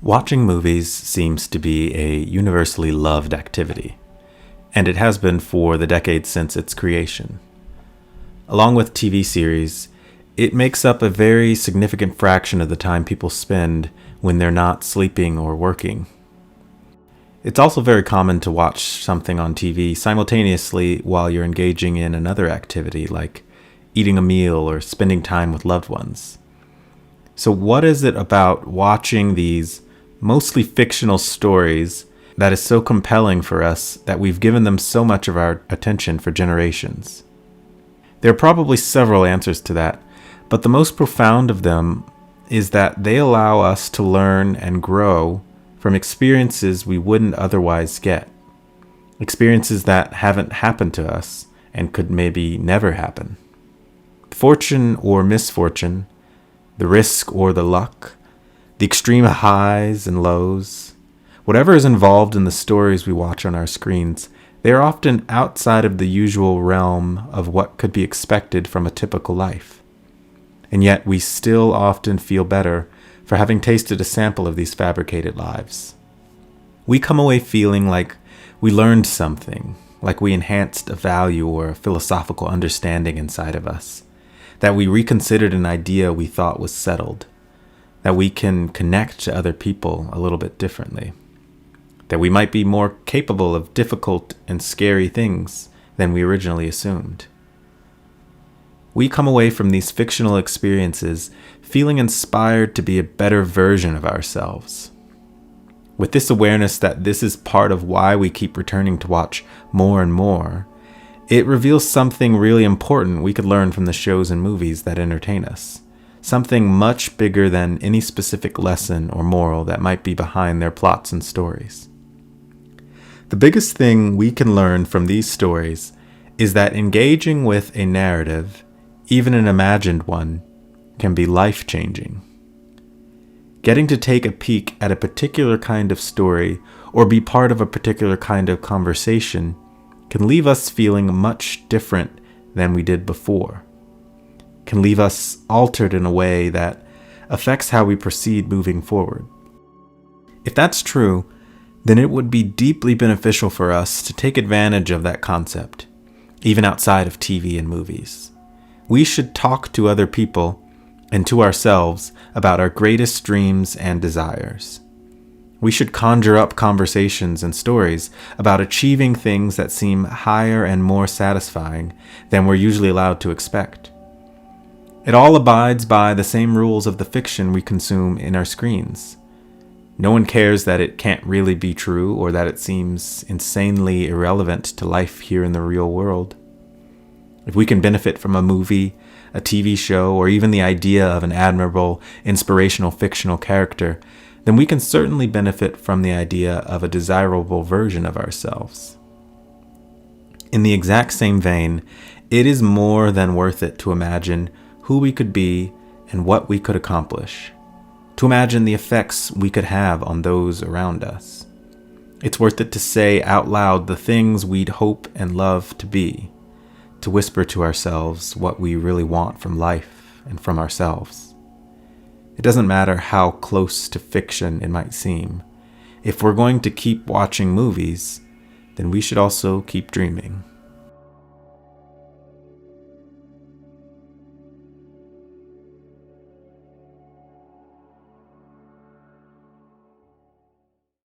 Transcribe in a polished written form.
Watching movies seems to be a universally loved activity, and it has been for the decades since its creation. Along with TV series, it makes up a very significant fraction of the time people spend when they're not sleeping or working. It's also very common to watch something on TV simultaneously while you're engaging in another activity like eating a meal or spending time with loved ones. So what is it about watching these mostly fictional stories that is so compelling for us that we've given them so much of our attention for generations? There are probably several answers to that, but the most profound of them is that they allow us to learn and grow from experiences we wouldn't otherwise get. Experiences that haven't happened to us and could maybe never happen. Fortune or misfortune, the risk or the luck, the extreme highs and lows, whatever is involved in the stories we watch on our screens, they are often outside of the usual realm of what could be expected from a typical life. And yet we still often feel better for having tasted a sample of these fabricated lives. We come away feeling like we learned something, like we enhanced a value or a philosophical understanding inside of us, that we reconsidered an idea we thought was settled, that we can connect to other people a little bit differently, that we might be more capable of difficult and scary things than we originally assumed. We come away from these fictional experiences feeling inspired to be a better version of ourselves. With this awareness that this is part of why we keep returning to watch more and more, it reveals something really important we could learn from the shows and movies that entertain us. Something much bigger than any specific lesson or moral that might be behind their plots and stories. The biggest thing we can learn from these stories is that engaging with a narrative, even an imagined one, can be life-changing. Getting to take a peek at a particular kind of story or be part of a particular kind of conversation can leave us feeling much different than we did before. Can leave us altered in a way that affects how we proceed moving forward. If that's true, then it would be deeply beneficial for us to take advantage of that concept, even outside of TV and movies. We should talk to other people and to ourselves about our greatest dreams and desires. We should conjure up conversations and stories about achieving things that seem higher and more satisfying than we're usually allowed to expect. It all abides by the same rules of the fiction we consume in our screens. No one cares that it can't really be true or that it seems insanely irrelevant to life here in the real world. If we can benefit from a movie, a TV show, or even the idea of an admirable, inspirational fictional character, then we can certainly benefit from the idea of a desirable version of ourselves. In the exact same vein, it is more than worth it to imagine who we could be and what we could accomplish, to imagine the effects we could have on those around us. It's worth it to say out loud the things we'd hope and love to be, to whisper to ourselves what we really want from life and from ourselves. It doesn't matter how close to fiction it might seem. If we're going to keep watching movies, then we should also keep dreaming.